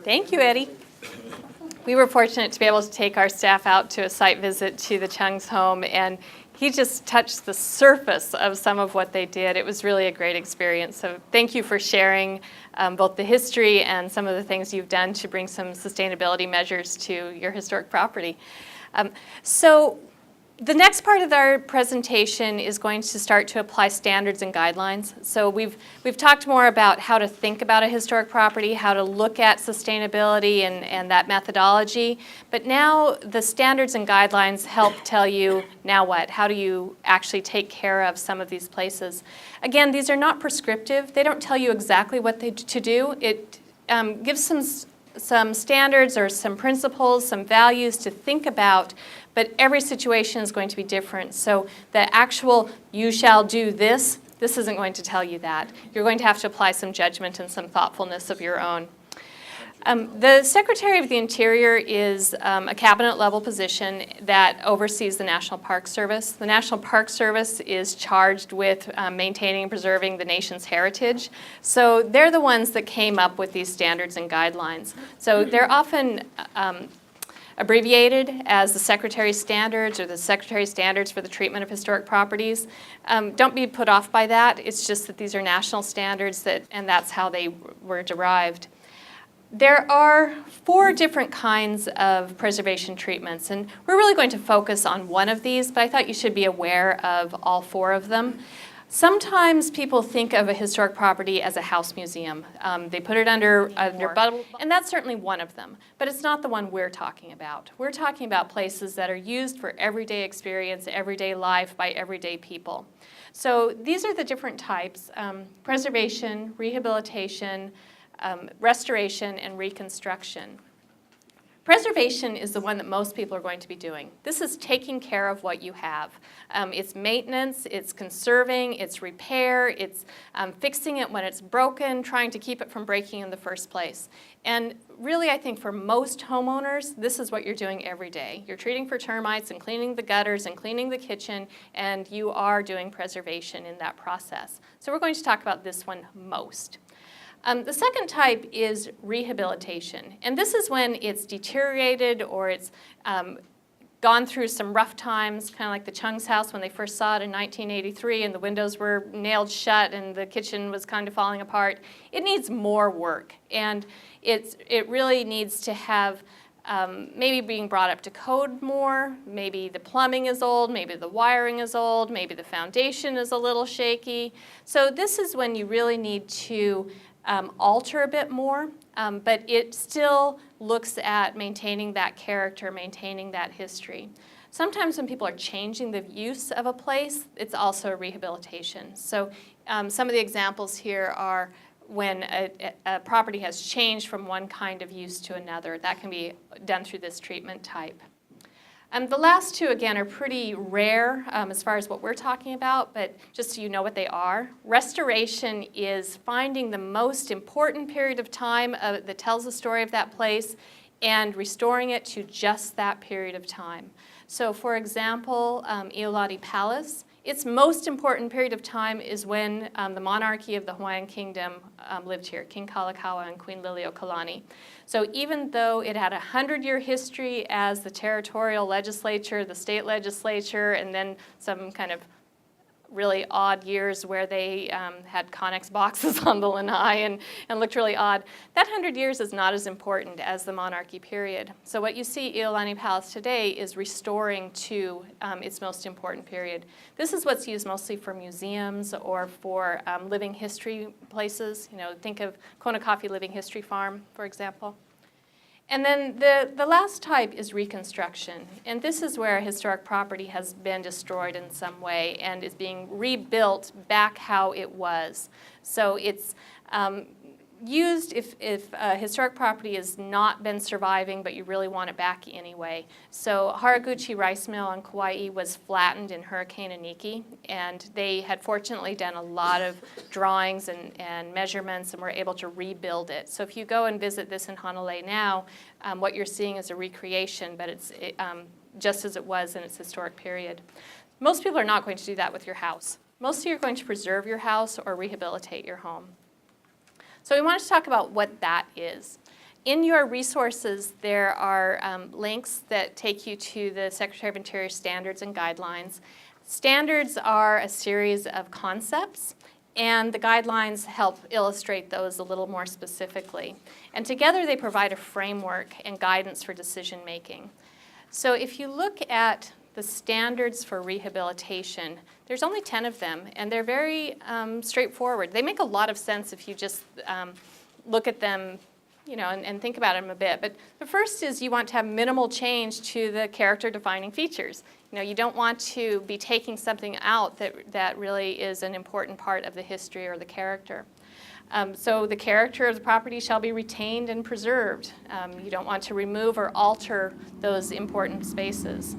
Thank you, Eddie. We were fortunate to be able to take our staff out to a site visit to the Chung's home, and he just touched the surface of some of what they did. It was really a great experience. So thank you for sharing both the history and some of the things you've done to bring some sustainability measures to your historic property. So the next part of our presentation is going to start to apply standards and guidelines. So we've talked more about how to think about a historic property, how to look at sustainability and that methodology. But now the standards and guidelines help tell you, now what? How do you actually take care of some of these places? Again, these are not prescriptive. They don't tell you exactly what to do. It gives some standards or some principles, some values to think about, but every situation is going to be different. So the actual, you shall do this isn't going to tell you that. You're going to have to apply some judgment and some thoughtfulness of your own. The Secretary of the Interior is a cabinet level position that oversees the National Park Service. The National Park Service is charged with maintaining and preserving the nation's heritage. So they're the ones that came up with these standards and guidelines. So they're often abbreviated as the Secretary's Standards or the Secretary's Standards for the Treatment of Historic Properties. Don't be put off by that. It's just that these are national standards and that's how they were derived. There are 4 different kinds of preservation treatments, and we're really going to focus on one of these, but I thought you should be aware of all 4 of them. Sometimes people think of a historic property as a house museum. They put it under bubble, and that's certainly one of them, but it's not the one we're talking about. We're talking about places that are used for everyday experience, everyday life by everyday people. So these are the different types: preservation, rehabilitation, restoration, and reconstruction. Preservation is the one that most people are going to be doing. This is taking care of what you have. It's maintenance, it's conserving, it's repair, it's fixing it when it's broken, trying to keep it from breaking in the first place. And really, I think for most homeowners, this is what you're doing every day. You're treating for termites and cleaning the gutters and cleaning the kitchen, and you are doing preservation in that process. So we're going to talk about this one most. The second type is rehabilitation, and this is when it's deteriorated or it's gone through some rough times, kind of like the Chung's house when they first saw it in 1983 and the windows were nailed shut and the kitchen was kind of falling apart. It needs more work, and it really needs to have maybe being brought up to code more. Maybe the plumbing is old, maybe the wiring is old, maybe the foundation is a little shaky. So this is when you really need to alter a bit more, but it still looks at maintaining that character, maintaining that history. Sometimes when people are changing the use of a place, it's also a rehabilitation. So some of the examples here are when a property has changed from one kind of use to another. That can be done through this treatment type. The last 2, again, are pretty rare as far as what we're talking about, but just so you know what they are. Restoration is finding the most important period of time that tells the story of that place and restoring it to just that period of time. So, for example, Iolani Palace, its most important period of time is when the monarchy of the Hawaiian Kingdom lived here, King Kalakaua and Queen Liliuokalani. So even though it had a 100-year history as the territorial legislature, the state legislature, and then some kind of really odd years where they had Connex boxes on the lanai and looked really odd, that 100 years is not as important as the monarchy period. So what you see Iolani Palace today is restoring to its most important period. This is what's used mostly for museums or for living history places. You know, think of Kona Coffee Living History Farm, for example. And then the last type is reconstruction. And this is where a historic property has been destroyed in some way and is being rebuilt back how it was. So it's used if a historic property has not been surviving, but you really want it back anyway. So Haraguchi Rice Mill on Kauai was flattened in Hurricane Iniki, and they had fortunately done a lot of drawings and measurements and were able to rebuild it. So if you go and visit this in Honolulu now, what you're seeing is a recreation, but it's just as it was in its historic period. Most people are not going to do that with your house. Most of you are going to preserve your house or rehabilitate your home. So we want to talk about what that is. In your resources, there are links that take you to the Secretary of Interior standards and guidelines. Standards are a series of concepts, and the guidelines help illustrate those a little more specifically. And together they provide a framework and guidance for decision making. So if you look at the standards for rehabilitation, there's only 10 of them, and they're very straightforward. They make a lot of sense if you just look at them, you know, and think about them a bit. But the first is you want to have minimal change to the character-defining features. You know, you don't want to be taking something out that really is an important part of the history or the character. So the character of the property shall be retained and preserved. You don't want to remove or alter those important spaces.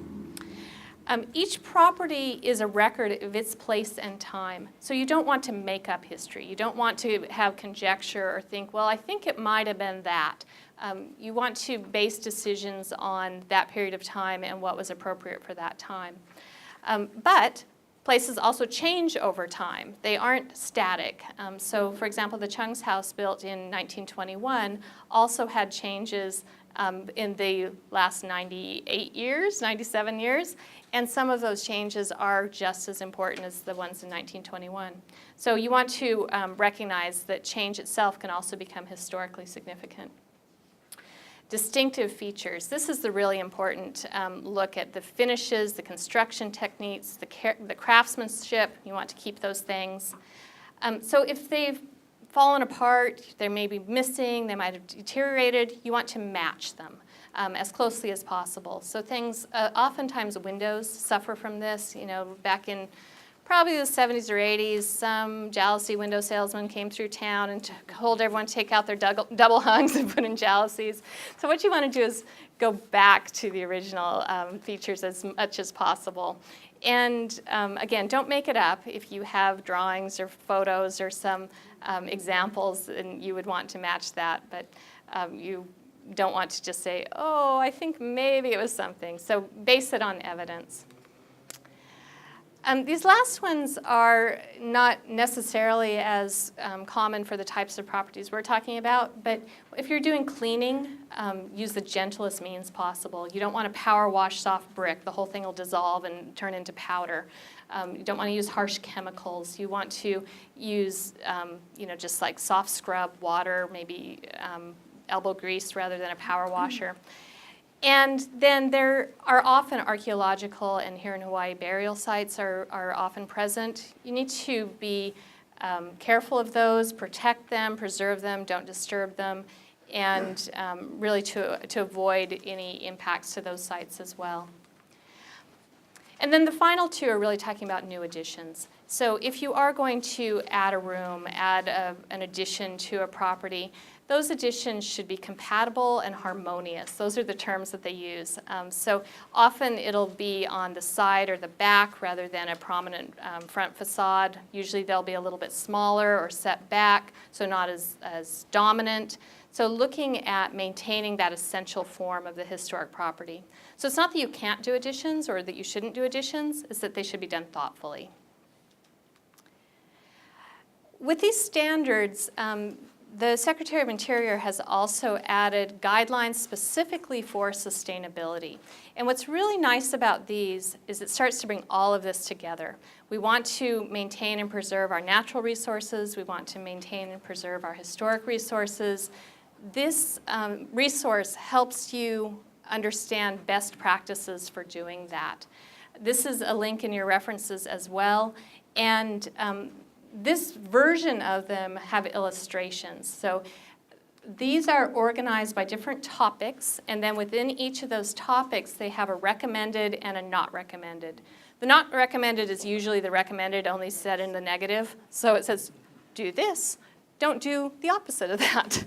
Each property is a record of its place and time. So you don't want to make up history. You don't want to have conjecture or think, well, I think it might have been that. You want to base decisions on that period of time and what was appropriate for that time. But places also change over time. They aren't static. So for example, the Chung's house built in 1921 also had changes in the last 98 years, 97 years, and some of those changes are just as important as the ones in 1921. So you want to recognize that change itself can also become historically significant. Distinctive features. This is the really important look at the finishes, the construction techniques, the craftsmanship. You want to keep those things. So if they've fallen apart, they may be missing, they might have deteriorated, you want to match them as closely as possible. So things, oftentimes windows suffer from this. You know, back in probably the 70s or 80s, some jalousie window salesman came through town and told everyone to take out their double hungs and put in jalousies. So what you want to do is go back to the original features as much as possible. And again, don't make it up. If you have drawings or photos or some examples, and you would want to match that, but you don't want to just say, oh, I think maybe it was something. So base it on evidence. These last ones are not necessarily as common for the types of properties we're talking about, but if you're doing cleaning, use the gentlest means possible. You don't want to power wash soft brick. The whole thing will dissolve and turn into powder. You don't want to use harsh chemicals. You want to use, you know, just like soft scrub, water, maybe elbow grease rather than a power washer. And then there are often archaeological, and here in Hawaii, burial sites are often present. You need to be careful of those, protect them, preserve them, don't disturb them, and really to avoid any impacts to those sites as well. And then the final two are really talking about new additions. So if you are going to add a room, add an addition to a property, those additions should be compatible and harmonious. Those are the terms that they use. So often it'll be on the side or the back rather than a prominent front facade. Usually they'll be a little bit smaller or set back, so not as dominant. So looking at maintaining that essential form of the historic property. So it's not that you can't do additions or that you shouldn't do additions, it's that they should be done thoughtfully. With these standards, the Secretary of Interior has also added guidelines specifically for sustainability. And what's really nice about these is it starts to bring all of this together. We want to maintain and preserve our natural resources. We want to maintain and preserve our historic resources. This resource helps you understand best practices for doing that. This is a link in your references as well. And this version of them have illustrations. So these are organized by different topics, and then within each of those topics, they have a recommended and a not recommended. The not recommended is usually the recommended only said in the negative. So it says, do this, don't do the opposite of that.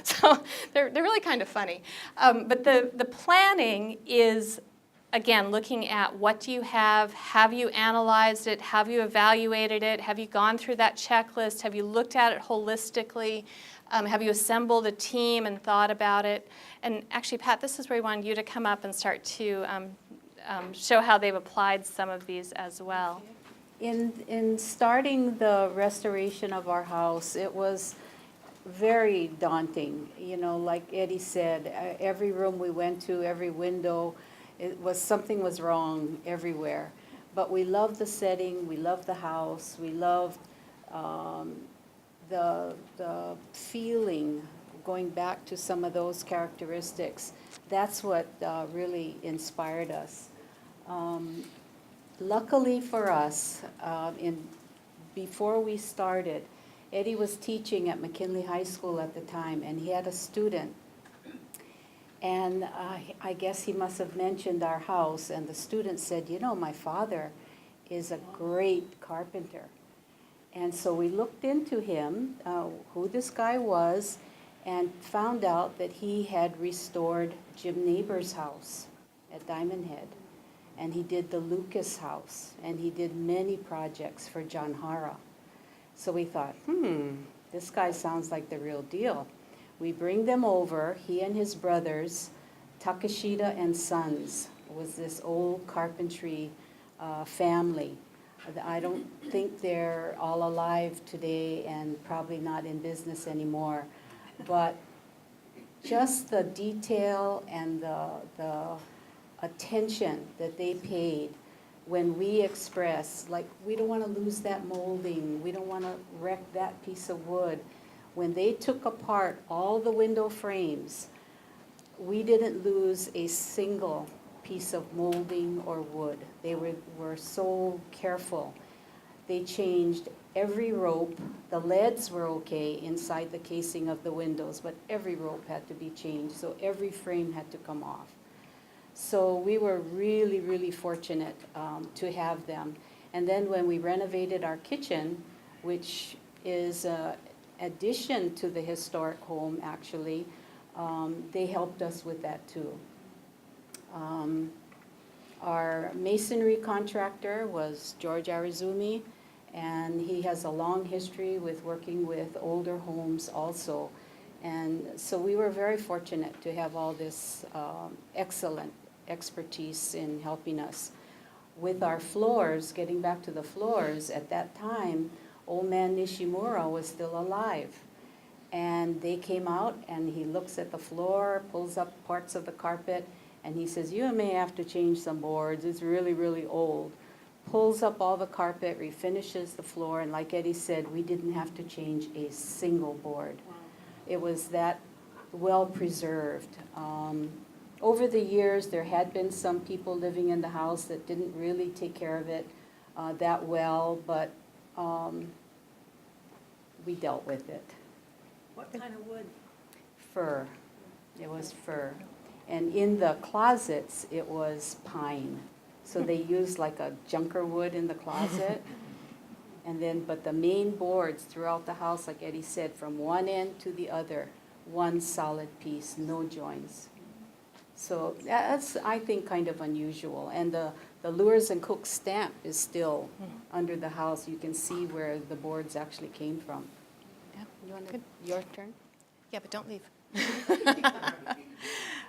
So they're really kind of funny. But the planning is, again, looking at what do you have you analyzed it, have you evaluated it, have you gone through that checklist, have you looked at it holistically, have you assembled a team and thought about it? And actually, Pat, this is where we wanted you to come up and start to show how they've applied some of these as well. In starting the restoration of our house, it was very daunting. You know, like Eddie said, every room we went to, every window, something was wrong everywhere. But we loved the setting, we loved the house, we loved um, the feeling, going back to some of those characteristics. That's what really inspired us. Um, Luckily for us, before we started, Eddie was teaching at McKinley High School at the time, and he had a student. And I guess he must have mentioned our house, and the student said, you know, my father is a great carpenter. And so we looked into him, who this guy was, and found out that he had restored Jim Neighbor's house at Diamond Head. And he did the Lucas house, and he did many projects for John Hara. So we thought, this guy sounds like the real deal. We bring them over, he and his brothers, Takashita and Sons, was this old carpentry family. I don't think they're all alive today and probably not in business anymore. But just the detail and the attention that they paid when we express, like, we don't want to lose that molding, we don't want to wreck that piece of wood. When they took apart all the window frames, we didn't lose a single piece of molding or wood. They were so careful. They changed every rope. The leads were okay inside the casing of the windows, but every rope had to be changed, so every frame had to come off. So we were really, really fortunate to have them. And then when we renovated our kitchen, which is an addition to the historic home actually, they helped us with that too. Our masonry contractor was George Arizumi, and he has a long history with working with older homes also. And so we were very fortunate to have all this excellent expertise in helping us. With our floors, getting back to the floors, at that time, old man Nishimura was still alive. And they came out and he looks at the floor, pulls up parts of the carpet, and he says, you may have to change some boards, it's really, really old. Pulls up all the carpet, refinishes the floor, and like Eddie said, we didn't have to change a single board. Wow. It was that well preserved. Over the years, there had been some people living in the house that didn't really take care of it that well, but we dealt with it. What kind of wood? Fir. It was fir. And in the closets, it was pine. So they used like a junker wood in the closet. And then, but the main boards throughout the house, like Eddie said, from one end to the other, one solid piece, no joints. So that's, I think, kind of unusual. And the Lures and Cook stamp is still under the house. You can see where the boards actually came from. Yeah. You want to, your turn? Yeah, but don't leave.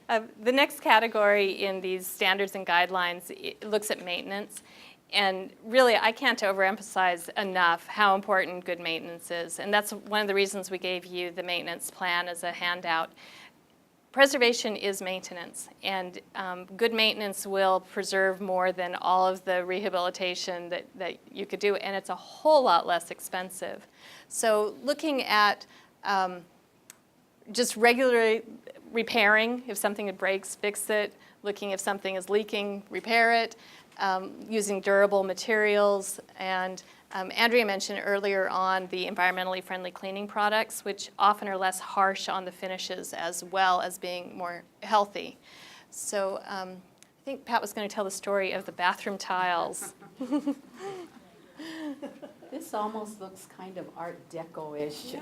The next category in these standards and guidelines, it looks at maintenance. And really, I can't overemphasize enough how important good maintenance is. And that's one of the reasons we gave you the maintenance plan as a handout. Preservation is maintenance, and good maintenance will preserve more than all of the rehabilitation that you could do, and it's a whole lot less expensive. So looking at just regularly repairing, if something breaks, fix it, looking if something is leaking, repair it, using durable materials, and Andrea mentioned earlier on the environmentally friendly cleaning products, which often are less harsh on the finishes as well as being more healthy. So I think Pat was going to tell the story of the bathroom tiles. This almost looks kind of Art Deco-ish.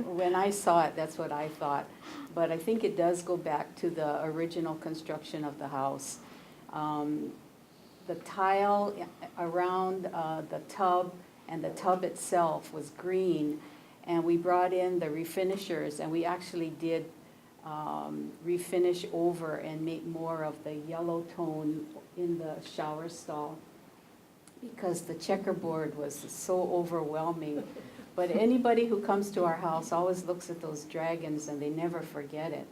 When I saw it, that's what I thought. But I think it does go back to the original construction of the house. The tile around the tub and the tub itself was green, and we brought in the refinishers, and we actually did refinish over and make more of the yellow tone in the shower stall, because the checkerboard was so overwhelming. But anybody who comes to our house always looks at those dragons and they never forget it.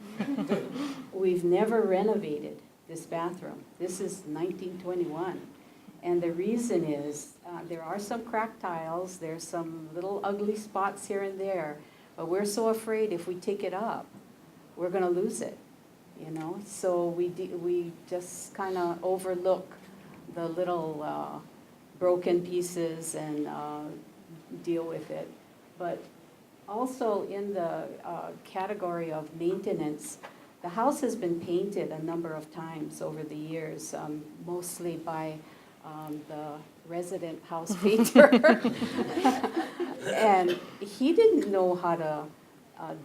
We've never renovated this bathroom. This is 1921. And the reason is, there are some cracked tiles, there's some little ugly spots here and there, but we're so afraid if we take it up, we're gonna lose it, you know? So we just kind of overlook the little broken pieces and deal with it. But also in the category of maintenance, the house has been painted a number of times over the years, mostly by the resident house painter. And he didn't know how to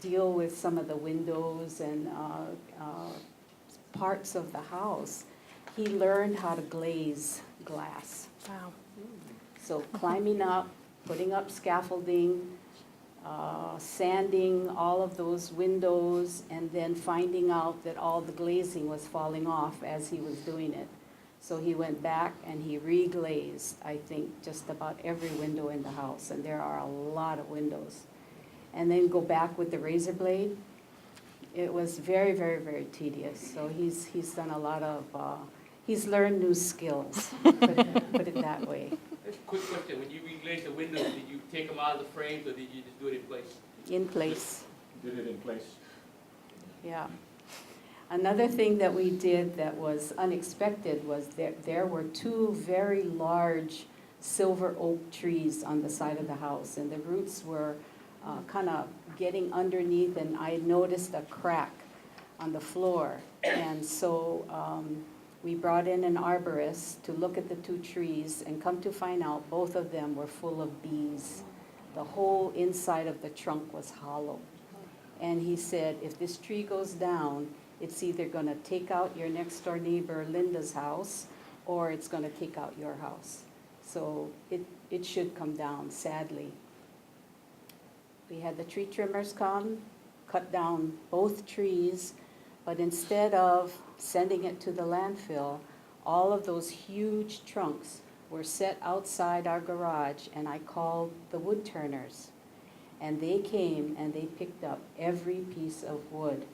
deal with some of the windows and parts of the house. He learned how to glaze glass. Wow. So climbing up, putting up scaffolding, sanding all of those windows, and then finding out that all the glazing was falling off as he was doing it. So he went back and he reglazed, I think, just about every window in the house, and there are a lot of windows. And then go back with the razor blade. It was very, very, very tedious. So he's done a lot of, he's learned new skills, put it that way. Just a quick question, when you reglaze the windows, did you take them out of the frames or did you just do it in place? In place. Did it in place. Yeah. Another thing that we did that was unexpected was there were two very large silver oak trees on the side of the house, and the roots were kind of getting underneath, and I noticed a crack on the floor. And so we brought in an arborist to look at the two trees, and come to find out both of them were full of bees. The whole inside of the trunk was hollow. And he said, if this tree goes down, it's either going to take out your next door neighbor Linda's house, or it's going to take out your house. So it should come down, sadly. We had the tree trimmers come, cut down both trees, but instead of sending it to the landfill, all of those huge trunks were set outside our garage, and I called the wood turners. And they came and they picked up every piece of wood.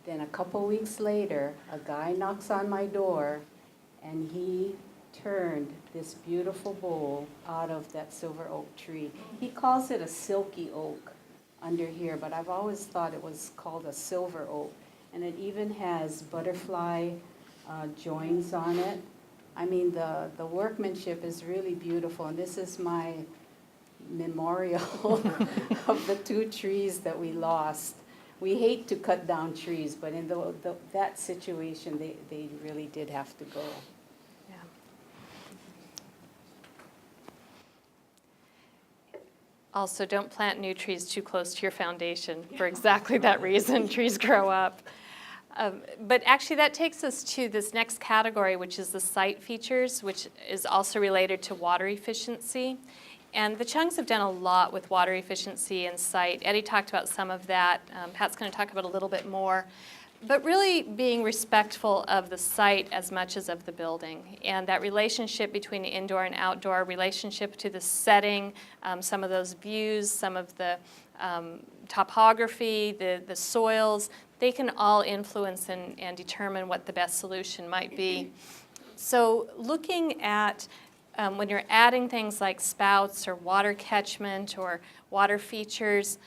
Then a couple weeks later, a guy knocks on my door, and he turned this beautiful bowl out of that silver oak tree. He calls it a silky oak under here, but I've always thought it was called a silver oak. And it even has butterfly joins on it. I mean, the workmanship is really beautiful, and this is my memorial of the two trees that we lost. We hate to cut down trees, but in that situation, they really did have to go. Yeah. Also, don't plant new trees too close to your foundation for exactly that reason. Trees grow up. But actually, that takes us to this next category, which is the site features, which is also related to water efficiency. And the Chungs have done a lot with water efficiency and site. Eddie talked about some of that. Pat's going to talk about a little bit more. But really being respectful of the site as much as of the building. And that relationship between the indoor and outdoor, relationship to the setting, some of those views, some of the topography, the soils, they can all influence and determine what the best solution might be. So looking at when you're adding things like spouts or water catchment or water features,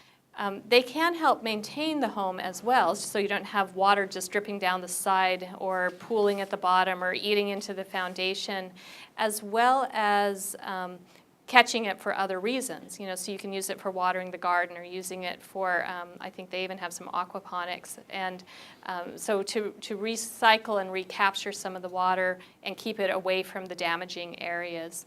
they can help maintain the home as well, so you don't have water just dripping down the side or pooling at the bottom or eating into the foundation, as well as catching it for other reasons. You know, so you can use it for watering the garden or using it for, I think they even have some aquaponics. And so to recycle and recapture some of the water and keep it away from the damaging areas.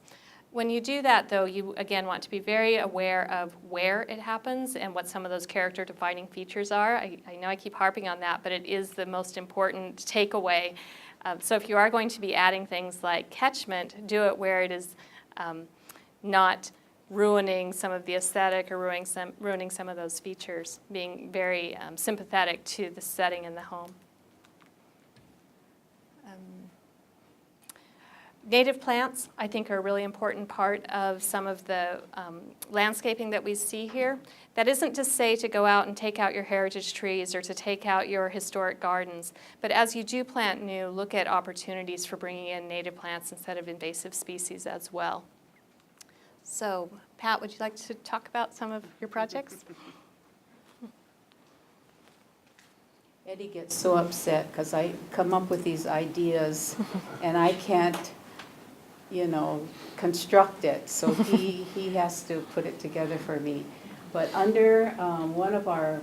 When you do that, though, you again want to be very aware of where it happens and what some of those character defining features are. I know I keep harping on that, but it is the most important takeaway. So if you are going to be adding things like catchment, do it where it is not ruining some of the aesthetic or ruining some of those features, being very sympathetic to the setting in the home. Native plants, I think, are a really important part of some of the landscaping that we see here. That isn't to say to go out and take out your heritage trees or to take out your historic gardens, but as you do plant new, look at opportunities for bringing in native plants instead of invasive species as well. So, Pat, would you like to talk about some of your projects? Eddie gets so upset because I come up with these ideas and I can't, construct it. So he has to put it together for me. But under one of our,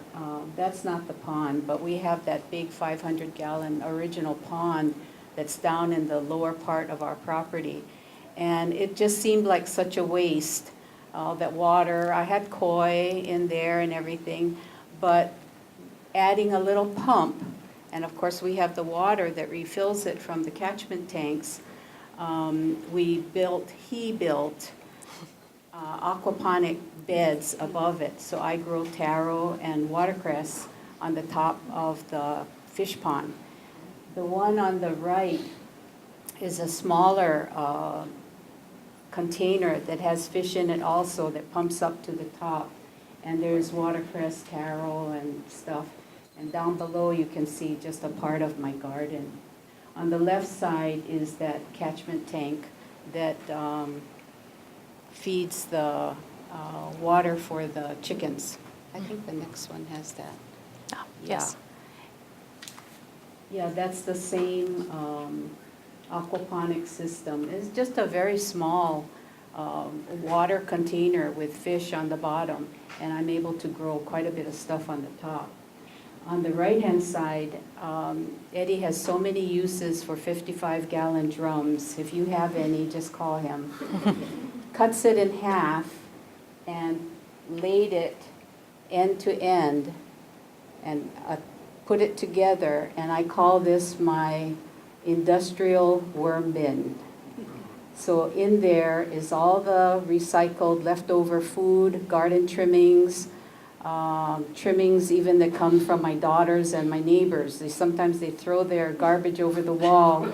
that's not the pond, but we have that big 500-gallon original pond that's down in the lower part of our property. And it just seemed like such a waste, that water. I had koi in there and everything, but adding a little pump, and of course we have the water that refills it from the catchment tanks. He built aquaponic beds above it. So I grow taro and watercress on the top of the fish pond. The one on the right is a smaller container that has fish in it also that pumps up to the top. And there's watercress, taro, and stuff. And down below you can see just a part of my garden. On the left side is that catchment tank that feeds the water for the chickens. I think the next one has that. Oh, yes. Yeah, that's the same aquaponic system. It's just a very small water container with fish on the bottom, and I'm able to grow quite a bit of stuff on the top. On the right-hand side, Eddie has so many uses for 55-gallon drums. If you have any, just call him. Cuts it in half and laid it end to end and put it together, and I call this my industrial worm bin. So in there is all the recycled leftover food, garden trimmings, trimmings even that come from my daughters and my neighbors. Sometimes they throw their garbage over the wall,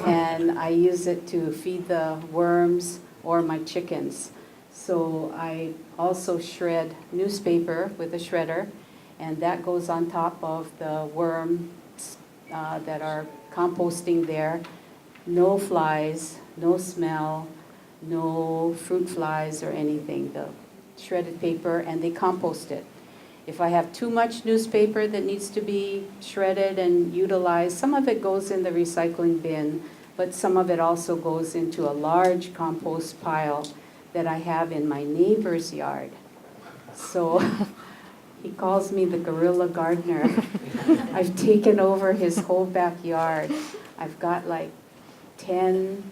and I use it to feed the worms or my chickens. So I also shred newspaper with a shredder, and that goes on top of the worms that are composting there. No flies, no smell, no fruit flies or anything. The shredded paper, and they compost it. If I have too much newspaper that needs to be shredded and utilized, some of it goes in the recycling bin, but some of it also goes into a large compost pile that I have in my neighbor's yard. So he calls me the guerrilla gardener. I've taken over his whole backyard. I've got like 10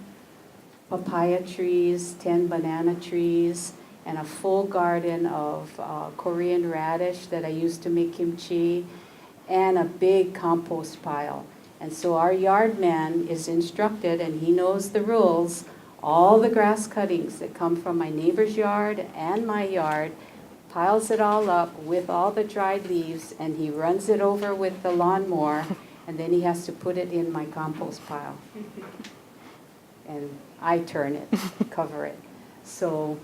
papaya trees, 10 banana trees, and a full garden of Korean radish that I used to make kimchi, and a big compost pile. And so our yard man is instructed, and he knows the rules, all the grass cuttings that come from my neighbor's yard and my yard, piles it all up with all the dried leaves, and he runs it over with the lawnmower, and then he has to put it in my compost pile. And I turn it, cover it. So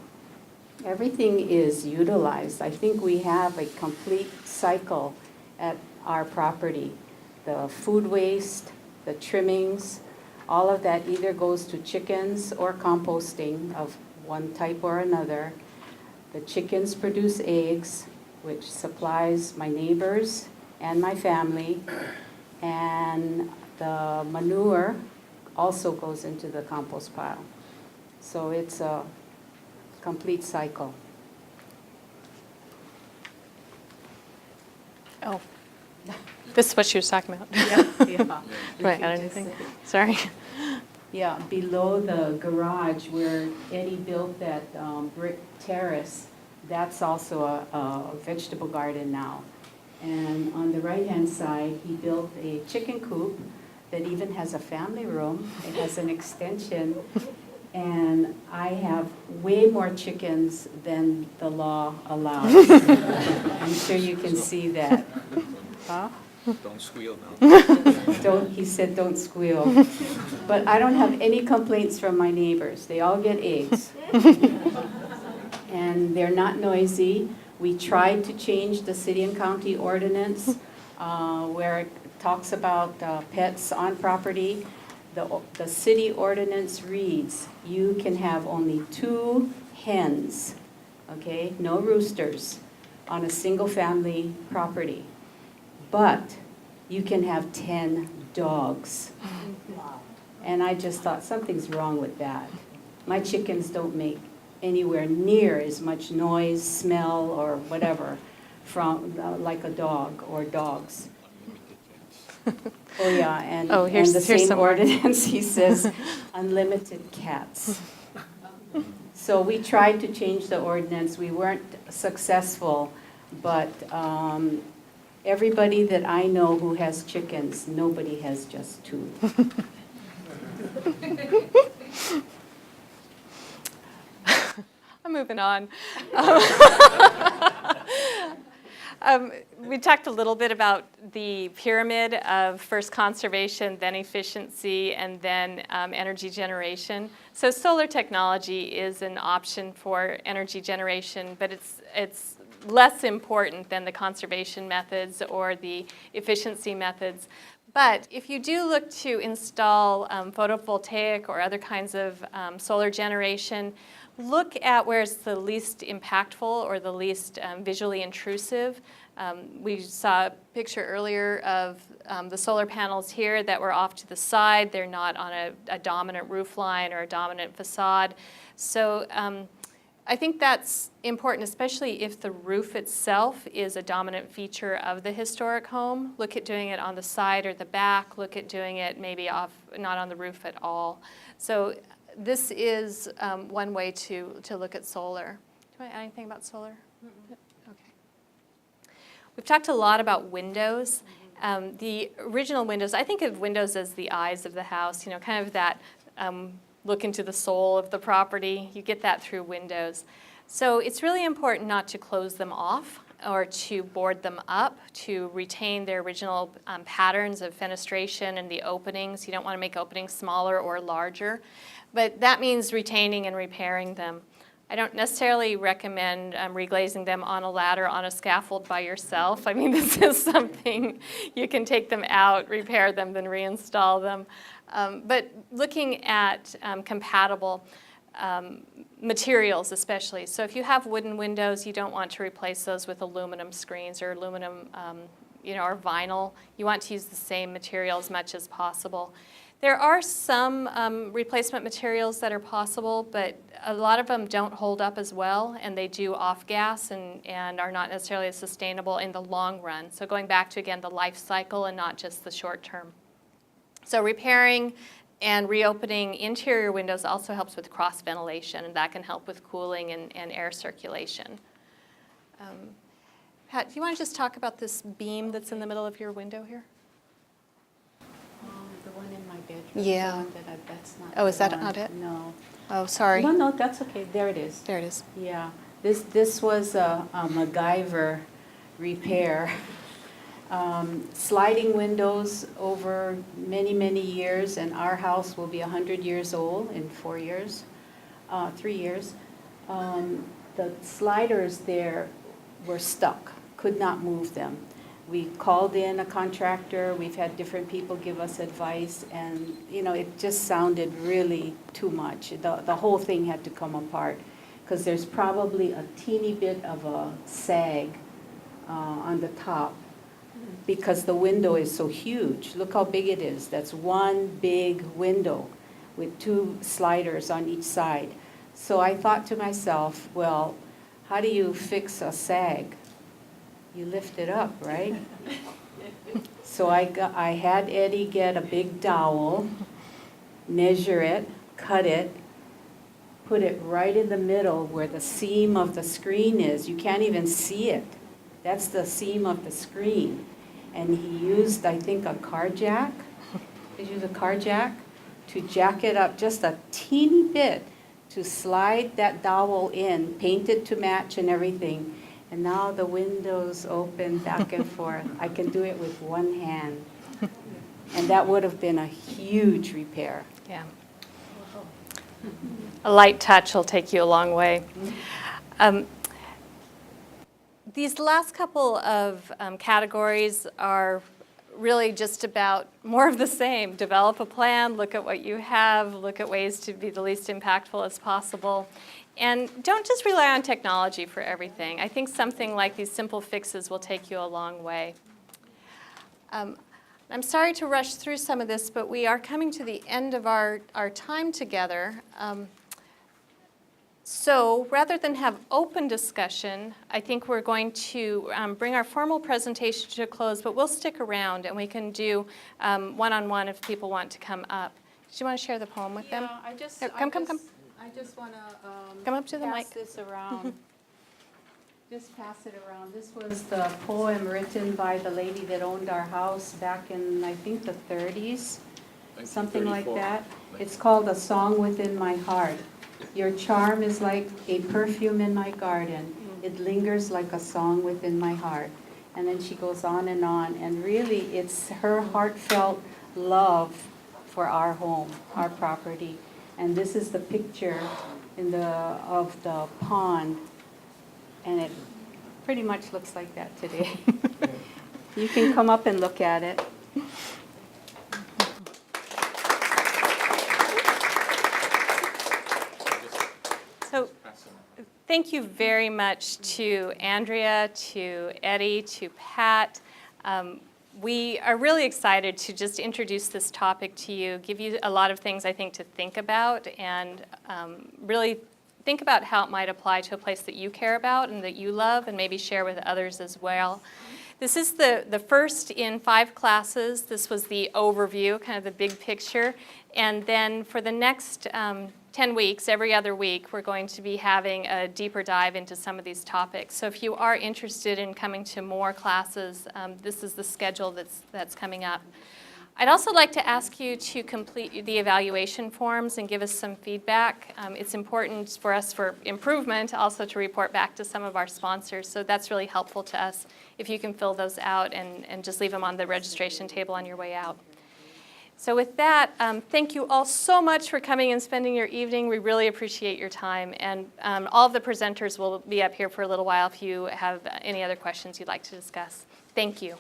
everything is utilized. I think we have a complete cycle at our property. The food waste, the trimmings, all of that either goes to chickens or composting of one type or another. The chickens produce eggs, which supplies my neighbors and my family. And the manure also goes into the compost pile. So it's a complete cycle. Oh, this is what she was talking about. Yeah. Right, got anything? Sorry. Yeah, below the garage where Eddie built that brick terrace, that's also a vegetable garden now. And on the right-hand side, he built a chicken coop that even has a family room. It has an extension. And I have way more chickens than the law allows. I'm sure you can see that. Huh? Don't squeal now. He said, don't squeal. But I don't have any complaints from my neighbors. They all get eggs. And they're not noisy. We tried to change the city and county ordinance where it talks about pets on property. The city ordinance reads, you can have only 2 hens, okay, no roosters, on a single-family property. But you can have 10 dogs. And I just thought, something's wrong with that. My chickens don't make anywhere near as much noise, smell, or whatever from like a dog or dogs. Oh yeah, and the same ordinance, he says, unlimited cats. So we tried to change the ordinance. We weren't successful, but everybody that I know who has chickens, nobody has just 2. I'm moving on. We talked a little bit about the pyramid of first conservation, then efficiency, and then energy generation. So solar technology is an option for energy generation, but it's less important than the conservation methods or the efficiency methods. But if you do look to install photovoltaic or other kinds of solar generation, look at where it's the least impactful or the least visually intrusive. We saw a picture earlier of the solar panels here that were off to the side. They're not on a dominant roof line or a dominant facade. So I think that's important, especially if the roof itself is a dominant feature of the historic home. Look at doing it on the side or the back. Look at doing it maybe off, not on the roof at all. So this is one way to look at solar. Do you want to add anything about solar? Okay. We've talked a lot about windows. The original windows, I think of windows as the eyes of the house, you know, kind of that look into the soul of the property. You get that through windows. So it's really important not to close them off or to board them up, to retain their original patterns of fenestration and the openings. You don't want to make openings smaller or larger, but that means retaining and repairing them. I don't necessarily recommend reglazing them on a ladder on a scaffold by yourself. I mean, this is something you can take them out, repair them, then reinstall them. But looking at compatible materials especially. So if you have wooden windows, you don't want to replace those with aluminum screens or aluminum, or vinyl. You want to use the same material as much as possible. There are some replacement materials that are possible, but a lot of them don't hold up as well, and they do off-gas and are not necessarily as sustainable in the long run. So going back to, again, the life cycle and not just the short term. So repairing and reopening interior windows also helps with cross ventilation, and that can help with cooling and air circulation. Pat, do you want to just talk about this beam that's in the middle of your window here? The one in my bedroom. Yeah. The one that's not. Oh, is that on. not it? No. Oh, sorry. No, that's okay. There it is. There it is. Yeah. This was a MacGyver repair. Sliding windows over many, many years, and our house will be 100 years old in 3 years. The sliders there were stuck, could not move them. We called in a contractor, we've had different people give us advice, and it just sounded really too much. The whole thing had to come apart, because there's probably a teeny bit of a sag on the top, because the window is so huge. Look how big it is. That's one big window with 2 sliders on each side. So I thought to myself, well, how do you fix a sag? You lift it up, right? So I had Eddie get a big dowel, measure it, cut it, put it right in the middle where the seam of the screen is. You can't even see it. That's the seam of the screen. And he used, I think, a car jack. He used a car jack to jack it up just a teeny bit to slide that dowel in, painted to match and everything. And now the windows open back and forth. I can do it with one hand. And that would have been a huge repair. Yeah. A light touch will take you a long way. These last couple of categories are really just about more of the same. Develop a plan, look at what you have, look at ways to be the least impactful as possible. And don't just rely on technology for everything. I think something like these simple fixes will take you a long way. I'm sorry to rush through some of this, but we are coming to the end of our time together. So rather than have open discussion, I think we're going to bring our formal presentation to a close, but we'll stick around and we can do one-on-one if people want to come up. Do you want to share the poem with them? Yeah, I just want to Come up to the mic. pass this around. Just pass it around. This was the poem written by the lady that owned our house back in, I think, the 30s, something like that. It's called A Song Within My Heart. Your charm is like a perfume in my garden. It lingers like a song within my heart. And then she goes on, and really it's her heartfelt love for our home, our property. And this is the picture of the pond, and it pretty much looks like that today. You can come up and look at it. So thank you very much to Andrea, to Eddie, to Pat. We are really excited to just introduce this topic to you, give you a lot of things I think to think about, and really think about how it might apply to a place that you care about and that you love, and maybe share with others as well. This is the first in 5 classes. This was the overview, kind of the big picture. And then for the next 10 weeks, every other week, we're going to be having a deeper dive into some of these topics. So if you are interested in coming to more classes, this is the schedule that's coming up. I'd also like to ask you to complete the evaluation forms and give us some feedback. It's important for us for improvement also to report back to some of our sponsors, so that's really helpful to us if you can fill those out and just leave them on the registration table on your way out. So with that, thank you all so much for coming and spending your evening. We really appreciate your time, and all of the presenters will be up here for a little while if you have any other questions you'd like to discuss. Thank you.